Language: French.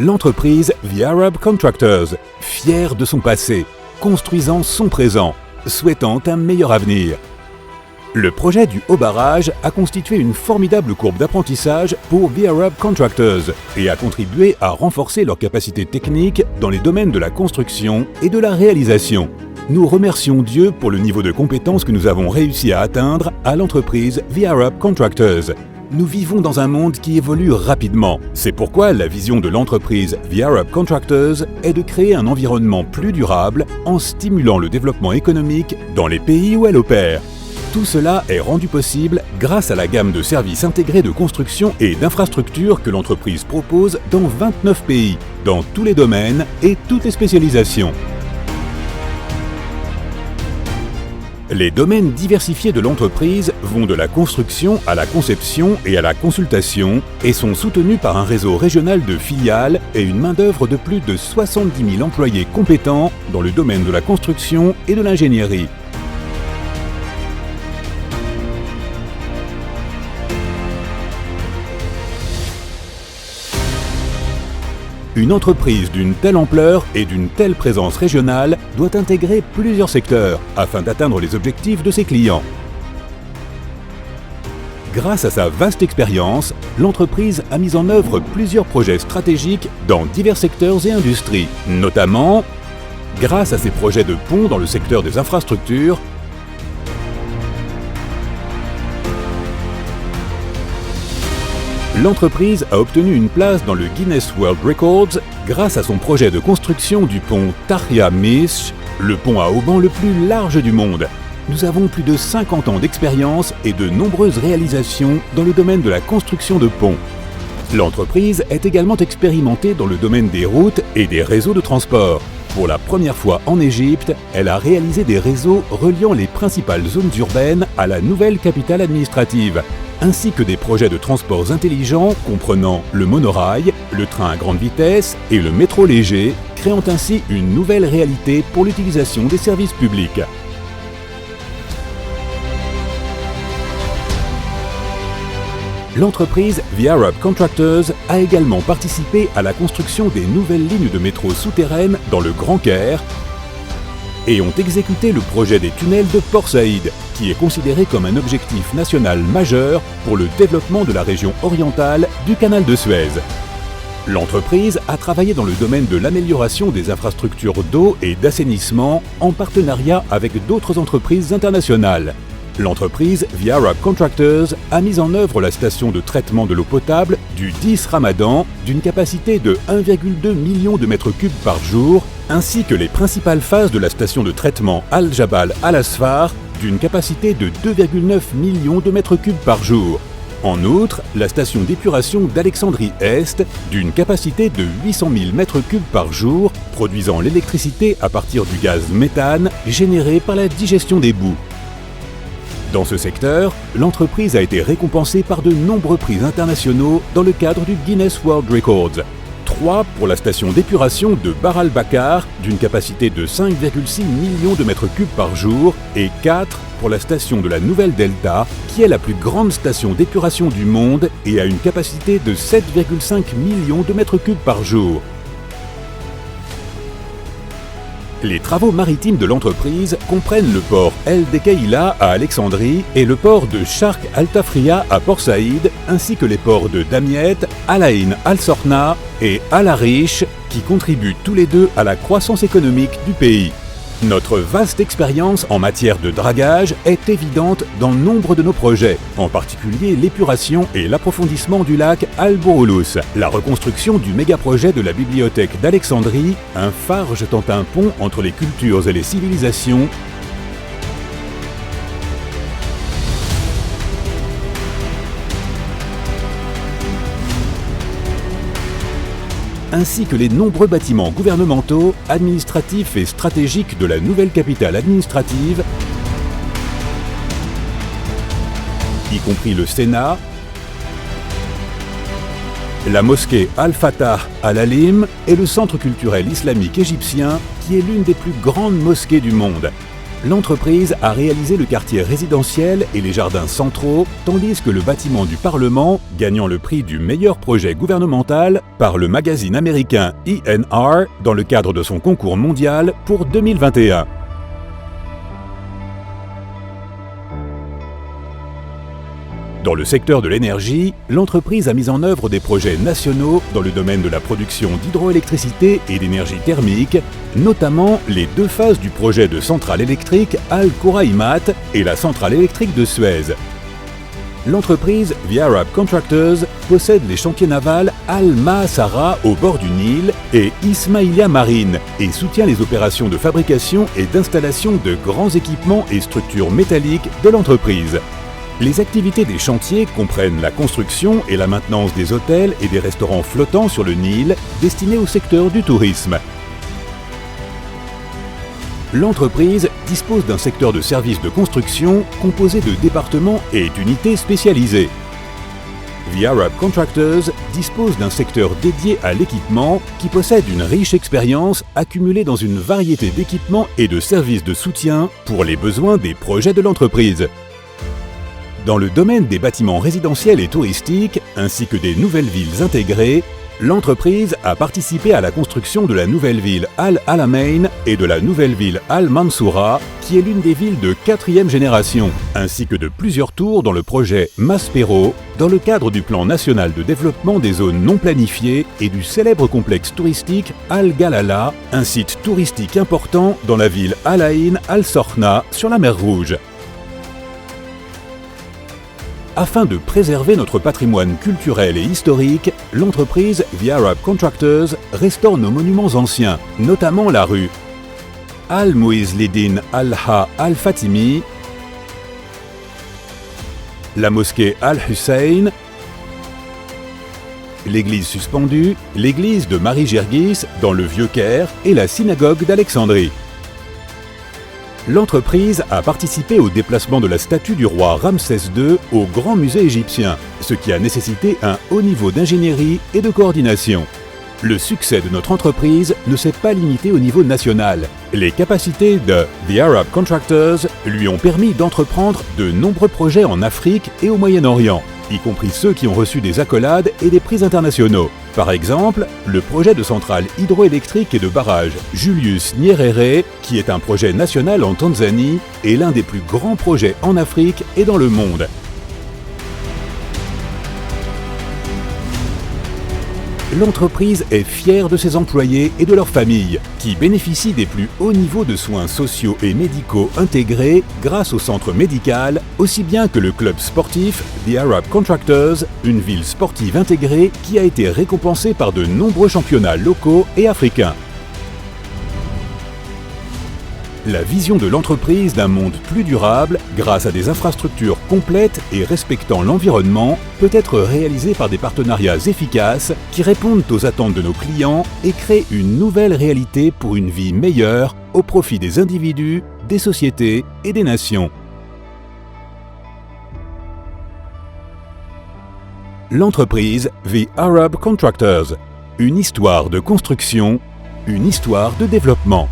L'entreprise The Arab Contractors, fière de son passé, construisant son présent, souhaitant un meilleur avenir. Le projet du haut barrage a constitué une formidable courbe d'apprentissage pour The Arab Contractors et a contribué à renforcer leurs capacités techniques dans les domaines de la construction et de la réalisation. Nous remercions Dieu pour le niveau de compétence que nous avons réussi à atteindre à l'entreprise The Arab Contractors. Nous vivons dans un monde qui évolue rapidement. C'est pourquoi la vision de l'entreprise The Arab Contractors est de créer un environnement plus durable en stimulant le développement économique dans les pays où elle opère. Tout cela est rendu possible grâce à la gamme de services intégrés de construction et d'infrastructures que l'entreprise propose dans 29 pays, dans tous les domaines et toutes les spécialisations. Les domaines diversifiés de l'entreprise vont de la construction à la conception et à la consultation et sont soutenus par un réseau régional de filiales et une main-d'œuvre de plus de 70 000 employés compétents dans le domaine de la construction et de l'ingénierie. Une entreprise d'une telle ampleur et d'une telle présence régionale doit intégrer plusieurs secteurs afin d'atteindre les objectifs de ses clients. Grâce à sa vaste expérience, l'entreprise a mis en œuvre plusieurs projets stratégiques dans divers secteurs et industries, notamment grâce à ses projets de ponts dans le secteur des infrastructures, l'entreprise a obtenu une place dans le Guinness World Records grâce à son projet de construction du pont Tahrir Mishk, le pont à haubans le plus large du monde. Nous avons plus de 50 ans d'expérience et de nombreuses réalisations dans le domaine de la construction de ponts. L'entreprise est également expérimentée dans le domaine des routes et des réseaux de transport. Pour la première fois en Égypte, elle a réalisé des réseaux reliant les principales zones urbaines à la nouvelle capitale administrative, ainsi que des projets de transports intelligents comprenant le monorail, le train à grande vitesse et le métro léger, créant ainsi une nouvelle réalité pour l'utilisation des services publics. L'entreprise The Arab Contractors a également participé à la construction des nouvelles lignes de métro souterraines dans le Grand Caire et ont exécuté le projet des tunnels de Port Saïd, qui est considéré comme un objectif national majeur pour le développement de la région orientale du canal de Suez. L'entreprise a travaillé dans le domaine de l'amélioration des infrastructures d'eau et d'assainissement en partenariat avec d'autres entreprises internationales. L'entreprise The Arab Contractors a mis en œuvre la station de traitement de l'eau potable du 10 Ramadan d'une capacité de 1,2 million de mètres cubes par jour, ainsi que les principales phases de la station de traitement Al-Jabal Al-Asfar d'une capacité de 2,9 millions de mètres cubes par jour. En outre, la station d'épuration d'Alexandrie-Est d'une capacité de 800 000 mètres cubes par jour, produisant l'électricité à partir du gaz méthane généré par la digestion des boues. Dans ce secteur, l'entreprise a été récompensée par de nombreux prix internationaux dans le cadre du Guinness World Records. 3 pour la station d'épuration de Bar al-Bakar d'une capacité de 5,6 millions de mètres cubes par jour et 4 pour la station de la Nouvelle Delta qui est la plus grande station d'épuration du monde et a une capacité de 7,5 millions de mètres cubes par jour. Les travaux maritimes de l'entreprise comprennent le port El Dekeila à Alexandrie et le port de Sharq Al-Tafriya à Port Saïd, ainsi que les ports de Damiette, Al Ain Al-Sorna et Al Arish, qui contribuent tous les deux à la croissance économique du pays. Notre vaste expérience en matière de dragage est évidente dans nombre de nos projets, en particulier l'épuration et l'approfondissement du lac Al-Bouroulous, la reconstruction du méga-projet de la bibliothèque d'Alexandrie, un phare jetant un pont entre les cultures et les civilisations, ainsi que les nombreux bâtiments gouvernementaux, administratifs et stratégiques de la nouvelle capitale administrative, y compris le Sénat, la mosquée Al-Fatah Al-Alim et le centre culturel islamique égyptien, qui est l'une des plus grandes mosquées du monde. l'entreprise a réalisé le quartier résidentiel et les jardins centraux, tandis que le bâtiment du Parlement, gagnant le prix du meilleur projet gouvernemental par le magazine américain ENR dans le cadre de son concours mondial pour 2021. Dans le secteur de l'énergie, l'entreprise a mis en œuvre des projets nationaux dans le domaine de la production d'hydroélectricité et d'énergie thermique, notamment les 2 phases du projet de centrale électrique Al Khoraimat et la centrale électrique de Suez. L'entreprise The Arab Contractors possède les chantiers navals Al Mahsara au bord du Nil et Ismailia Marine et soutient les opérations de fabrication et d'installation de grands équipements et structures métalliques de l'entreprise. Les activités des chantiers comprennent la construction et la maintenance des hôtels et des restaurants flottants sur le Nil destinés au secteur du tourisme. L'entreprise dispose d'un secteur de services de construction composé de départements et d'unités spécialisées. The Arab Contractors dispose d'un secteur dédié à l'équipement qui possède une riche expérience accumulée dans une variété d'équipements et de services de soutien pour les besoins des projets de l'entreprise. Dans le domaine des bâtiments résidentiels et touristiques, ainsi que des nouvelles villes intégrées, l'entreprise a participé à la construction de la nouvelle ville Al-Alamein et de la nouvelle ville Al-Mansoura, qui est l'une des villes de 4e génération, ainsi que de plusieurs tours dans le projet Maspero, dans le cadre du plan national de développement des zones non planifiées et du célèbre complexe touristique Al-Galala, un site touristique important dans la ville Al-Ain Al-Sorna sur la mer Rouge. Afin de préserver notre patrimoine culturel et historique, l'entreprise The Arab Contractors restaure nos monuments anciens, notamment la rue Al-Muizlidin Al-Ha Al-Fatimi, la mosquée Al-Hussein, l'église suspendue, l'église de Marie-Gergis dans le Vieux-Caire et la synagogue d'Alexandrie. L'entreprise a participé au déplacement de la statue du roi Ramsès II au Grand Musée égyptien, ce qui a nécessité un haut niveau d'ingénierie et de coordination. Le succès de notre entreprise ne s'est pas limité au niveau national. Les capacités de The Arab Contractors lui ont permis d'entreprendre de nombreux projets en Afrique et au Moyen-Orient, y compris ceux qui ont reçu des accolades et des prix internationaux. Par exemple, le projet de centrale hydroélectrique et de barrage Julius Nyerere, qui est un projet national en Tanzanie, est l'un des plus grands projets en Afrique et dans le monde. L'entreprise est fière de ses employés et de leurs familles, qui bénéficient des plus hauts niveaux de soins sociaux et médicaux intégrés grâce au centre médical, aussi bien que le club sportif The Arab Contractors, une ville sportive intégrée qui a été récompensée par de nombreux championnats locaux et africains. La vision de l'entreprise d'un monde plus durable, grâce à des infrastructures complètes et respectant l'environnement, peut être réalisée par des partenariats efficaces qui répondent aux attentes de nos clients et créent une nouvelle réalité pour une vie meilleure au profit des individus, des sociétés et des nations. L'entreprise The Arab Contractors, une histoire de construction, une histoire de développement.